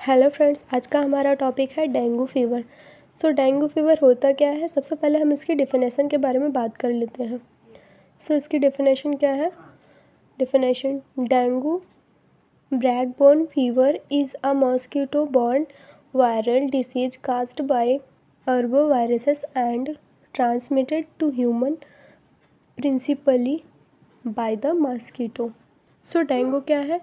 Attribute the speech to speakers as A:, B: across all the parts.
A: Hello friends, आज का हमारा टॉपिक है डेंगू फीवर। डेंगू फीवर होता क्या है? सबसे पहले हम इसकी डेफिनेशन के बारे में बात कर लेते हैं। इसकी डेफिनेशन क्या है? Definition: dengue break bone fever is a mosquito borne viral disease caused by arboviruses and transmitted to human principally by the mosquito। Dengue क्या है?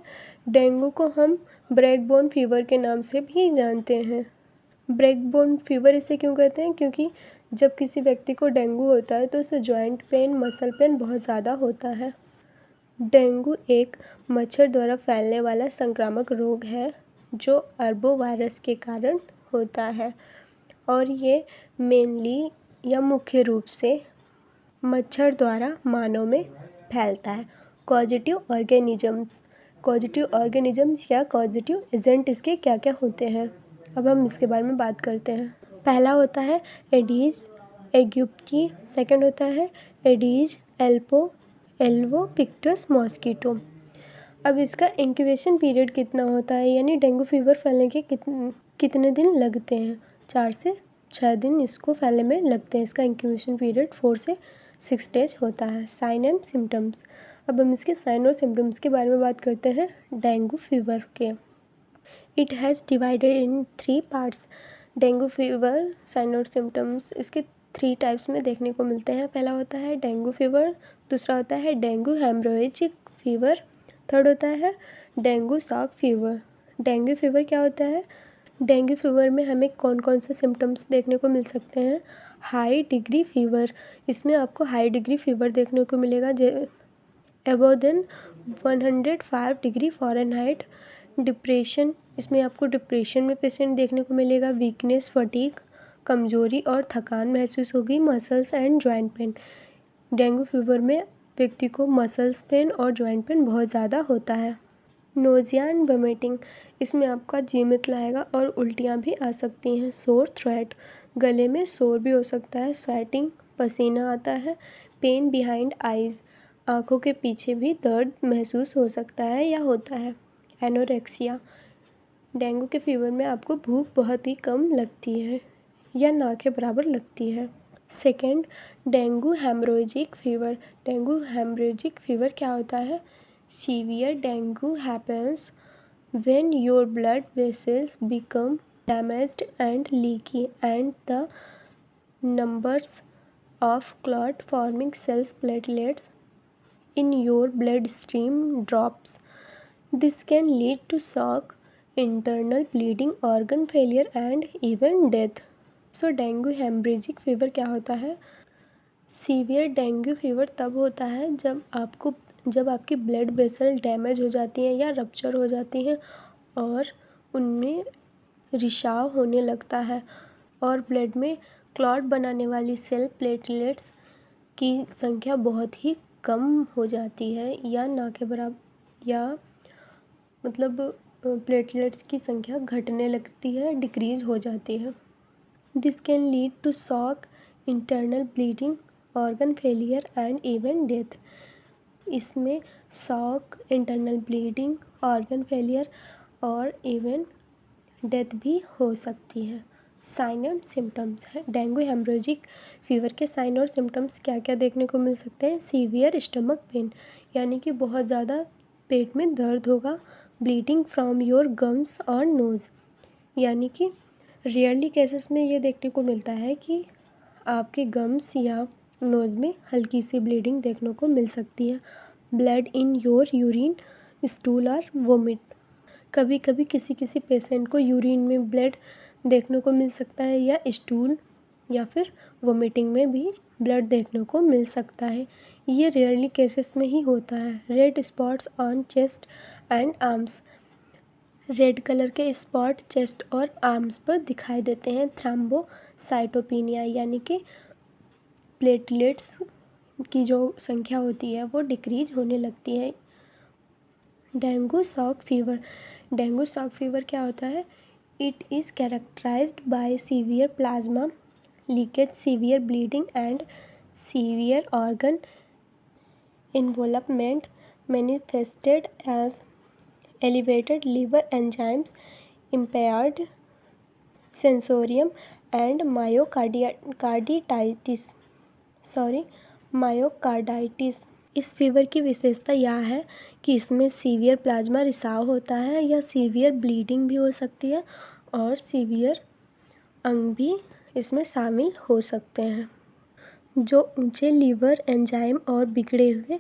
A: डेंगू को हम ब्रैक बोन फीवर के नाम से भी जानते हैं। ब्रैक बोन फीवर इसे क्यों कहते हैं? क्योंकि जब किसी व्यक्ति को डेंगू होता है तो उसे जॉइंट पेन, मसल पेन बहुत ज़्यादा होता है। डेंगू एक मच्छर द्वारा फैलने वाला संक्रामक रोग है जो अर्बोवायरस के कारण होता है और ये मेनली या मुख्य रूप से मच्छर द्वारा मानव में फैलता है। कॉजेटिव ऑर्गेनिजम्स या कॉजेटिव एजेंट इसके क्या क्या होते हैं, अब हम इसके बारे में बात करते हैं। पहला होता है एडीज एग्युप्टी, सेकंड होता है एडीज एल्वो पिक्टस मॉस्किटो। अब इसका इंक्यूबेशन पीरियड कितना होता है, यानी डेंगू फीवर फैलने के कितने दिन लगते हैं? 4 से 6 दिन इसको फैलने में लगते हैं। इसका इंक्यूबेशन पीरियड 4 से 6 डेज होता है। साइन एंड सिम्टम्स: अब हम इसके साइन और सिम्टम्स के बारे में बात करते हैं डेंगू फीवर के। It has divided in 3 parts. Dengue fever sign और सिम्टम्स इसके 3 टाइप्स में देखने को मिलते हैं। पहला होता है डेंगू फीवर, दूसरा होता है डेंगू हेमोरेजिक फीवर, थर्ड होता है dengue shock fever. Dengue fever क्या होता है? डेंगू फीवर में हमें कौन कौन से सिम्टम्स देखने को मिल सकते हैं? हाई डिग्री फीवर, इसमें आपको हाई डिग्री फीवर देखने को मिलेगा above than 105 degree Fahrenheit. Depression, इसमें आपको डिप्रेशन में पेशेंट देखने को मिलेगा। वीकनेस, फटीग, कमजोरी और थकान महसूस होगी। Muscles and joint pain, dengue fever में व्यक्ति को मसल्स पेन और जॉइंट पेन बहुत ज़्यादा होता है। नोजिया एंड वोमिटिंग, इसमें आपका जी मितलाएगा और उल्टियाँ भी आ सकती हैं। सोर थ्रोट, गले में शोर भी हो सकता है। स्वेटिंग, पसीना आता है। पेन बिहाइंड आइज़, आँखों के पीछे भी दर्द महसूस हो सकता है या होता है। एनोरेक्सिया, डेंगू के फीवर में आपको भूख बहुत ही कम लगती है या ना के बराबर लगती है। Second, dengue haemorrhagic fever. Dengue haemorrhagic fever क्या होता है? Severe dengue happens when your blood vessels become damaged and leaky and the numbers of clot forming cells platelets in your bloodstream drops. This can lead to shock, internal bleeding, organ failure and even death. Dengue haemorrhagic fever क्या होता है? Severe dengue fever तब होता है जब आपकी blood vessel damage हो जाती हैं या रप्चर हो जाती हैं और उनमें रिसाव होने लगता है और ब्लड में क्लॉट बनाने वाली सेल प्लेटलेट्स की संख्या बहुत ही कम हो जाती है या ना के बराबर, या मतलब प्लेटलेट्स की संख्या घटने लगती है, डिक्रीज हो जाती है। This can lead to shock, internal bleeding, organ failure and even death. इसमें shock, internal bleeding, organ failure और इवन डेथ भी हो सकती है। साइन एंड सिम्टम्स है डेंगू हेमोरेजिक फीवर के साइन और सिम्टम्स क्या क्या देखने को मिल सकते हैं? सीवियर स्टमक पेन, यानी कि बहुत ज़्यादा पेट में दर्द होगा। ब्लीडिंग फ्रॉम योर गम्स और नोज़, यानी कि रेयरली केसेस में ये देखने को मिलता है कि आपके गम्स या नोज़ में हल्की सी ब्लीडिंग देखने को मिल सकती है। Blood in your urine, stool और वोमिट, कभी कभी किसी पेशेंट को यूरिन में ब्लड देखने को मिल सकता है या स्टूल या फिर वोमिटिंग में भी ब्लड देखने को मिल सकता है। ये रेयरली केसेस में ही होता है। Red spots on chest and arms, red colour के स्पॉट चेस्ट और आर्म्स पर दिखाई देते हैं। थ्रोम्बोसाइटोपेनिया, यानी कि प्लेटलेट्स की जो संख्या होती है वो डिक्रीज होने लगती है। डेंगू शॉक फीवर क्या होता है? It is characterized by severe plasma leakage, severe bleeding and severe organ involvement manifested as elevated liver enzymes, impaired sensorium and myocarditis। इस फीवर की विशेषता यह है कि इसमें सीवियर प्लाज्मा रिसाव होता है या सीवियर ब्लीडिंग भी हो सकती है और सीवियर अंग भी इसमें शामिल हो सकते हैं, जो ऊंचे लीवर एंजाइम और बिगड़े हुए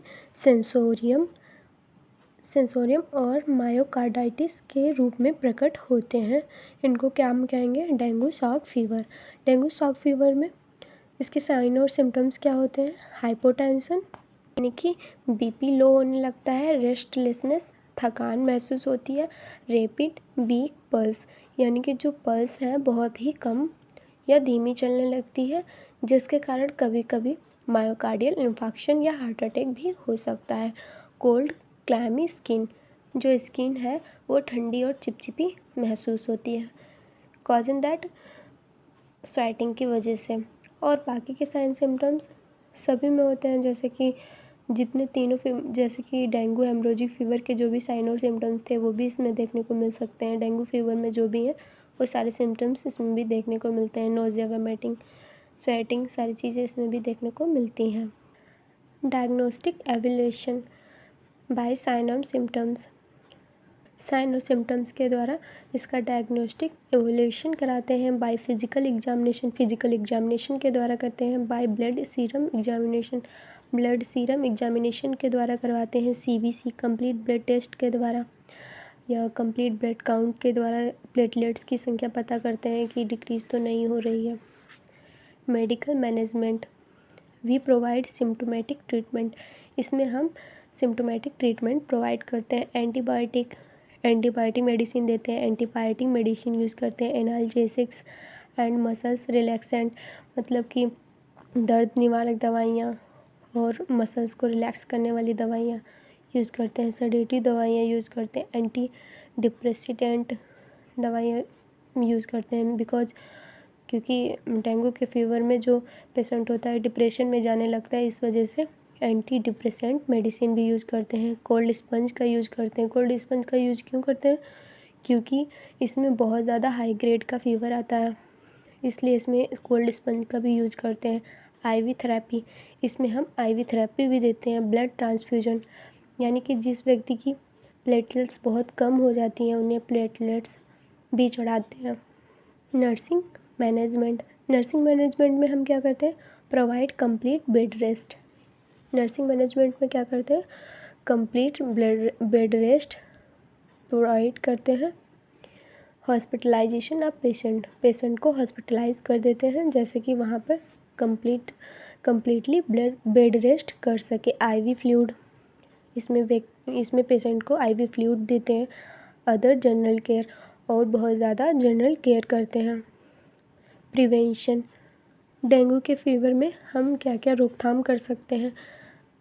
A: सेंसोरियम और मायोकार्डाइटिस के रूप में प्रकट होते हैं। इनको क्या हम कहेंगे? Dengue shock fever. Dengue shock fever में इसके साइन और सिम्टम्स क्या होते हैं? हाइपोटेंशन यानी कि बीपी लो होने लगता है, रेस्टलेसनेस थकान महसूस होती है, रैपिड वीक पल्स यानी कि जो पल्स है बहुत ही कम या धीमी चलने लगती है, जिसके कारण कभी कभी मायोकार्डियल इन्फार्क्शन या हार्ट अटैक भी हो सकता है। कोल्ड क्लैमी स्किन, जो स्किन है वो ठंडी और चिपचिपी महसूस होती है, कॉजिंग दैट स्वेटिंग की वजह से। और बाकी के साइन सिम्टम्स सभी में होते हैं, जैसे कि जितने तीनों जैसे कि डेंगू हेमोरेजिक फीवर के जो भी साइन और सिम्टम्स थे वो भी इसमें देखने को मिल सकते हैं। डेंगू फीवर में जो भी हैं वो सारे सिम्टम्स इसमें भी देखने को मिलते हैं। नोज़िया, वोमिटिंग, स्वेटिंग, सारी चीज़ें इसमें भी देखने को मिलती हैं। डायग्नोस्टिक एवेल्यूएशन बाय साइन और सिम्टम्स। साइन और सिम्टम्स के द्वारा इसका डायग्नोस्टिक एवेल्यूएशन कराते हैं। बाय फिजिकल एग्जामिनेशन के द्वारा करते हैं। बाय ब्लड सीरम एग्जामिनेशन के द्वारा करवाते हैं। CBC कंप्लीट ब्लड टेस्ट के द्वारा या कंप्लीट ब्लड काउंट के द्वारा प्लेटलेट्स की संख्या पता करते हैं कि डिक्रीज तो नहीं हो रही है। Medical management, we provide symptomatic treatment. इसमें हम सिम्टोमेटिक ट्रीटमेंट प्रोवाइड करते हैं। एंटीबायोटिक मेडिसिन देते हैं, एंटीबायोटिक मेडिसिन यूज़ करते हैं। एनाल्जेसिक्स एंड मसल्स रिलैक्सेंट, मतलब कि दर्द निवारक दवाइयाँ और मसल्स को रिलैक्स करने वाली दवाइयाँ यूज़ करते हैं। सेडेटिव दवाइयाँ यूज़ करते हैं। एंटी डिप्रेसिडेंट दवाइयाँ यूज़ करते हैं क्योंकि डेंगू के फीवर में जो पेशेंट होता है डिप्रेशन में जाने लगता है, इस वजह से एंटी डिप्रेसेंट मेडिसिन भी यूज़ करते हैं। कोल्ड स्पंज का यूज़ करते हैं। कोल्ड स्पंज का यूज़ क्यों करते हैं? क्योंकि इसमें बहुत ज़्यादा हाई ग्रेड का फीवर आता है, इसलिए इसमें कोल्ड स्पंज का भी यूज़ करते हैं। IV थेरेपी, इसमें हम IV थेरेपी भी देते हैं। ब्लड ट्रांसफ्यूजन, यानी कि जिस व्यक्ति की प्लेटलेट्स बहुत कम हो जाती हैं उन्हें प्लेटलेट्स भी चढ़ाते हैं। नर्सिंग मैनेजमेंट में हम क्या करते हैं? Provide complete bed rest. Nursing management में क्या करते हैं? कंप्लीट बेड रेस्ट प्रोवाइड करते हैं। हॉस्पिटलाइजेशन ऑफ पेशेंट को हॉस्पिटलाइज कर देते हैं, जैसे कि वहाँ पर कंप्लीटली बेड रेस्ट कर सके। IV फ्लूइड, इसमें पेशेंट को IV फ्लूइड देते हैं। अदर जनरल केयर, और बहुत ज़्यादा जनरल केयर करते हैं। प्रिवेंशन, डेंगू के फीवर में हम क्या क्या रोकथाम कर सकते हैं?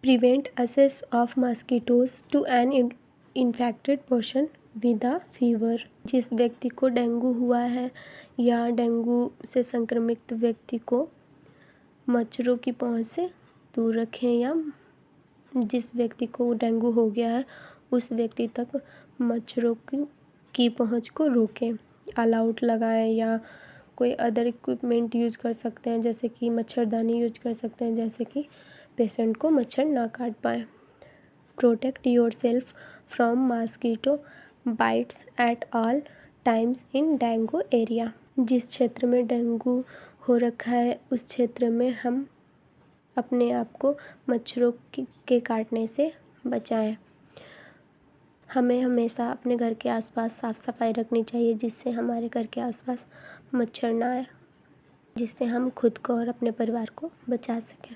A: Prevent access of mosquitoes to an infected person with a fever. जिस व्यक्ति को डेंगू हुआ है या डेंगू से संक्रमित व्यक्ति को मच्छरों की पहुंच से दूर रखें, या जिस व्यक्ति को डेंगू हो गया है उस व्यक्ति तक मच्छरों की पहुंच को रोकें। ऑल आउट लगाएं या कोई अदर इक्विपमेंट यूज़ कर सकते हैं, जैसे कि मच्छरदानी यूज कर सकते हैं, जैसे कि पेशेंट को मच्छर ना काट पाए। Protect yourself from mosquito bytes at all times in dengue area. जिस क्षेत्र में डेंगू हो रखा है उस क्षेत्र में हम अपने आप को मच्छरों के काटने से बचाएं। हमें हमेशा अपने घर के आसपास साफ़ सफाई रखनी चाहिए, जिससे हमारे घर के आसपास मच्छर ना आए, जिससे हम खुद को और अपने परिवार को बचा सकें।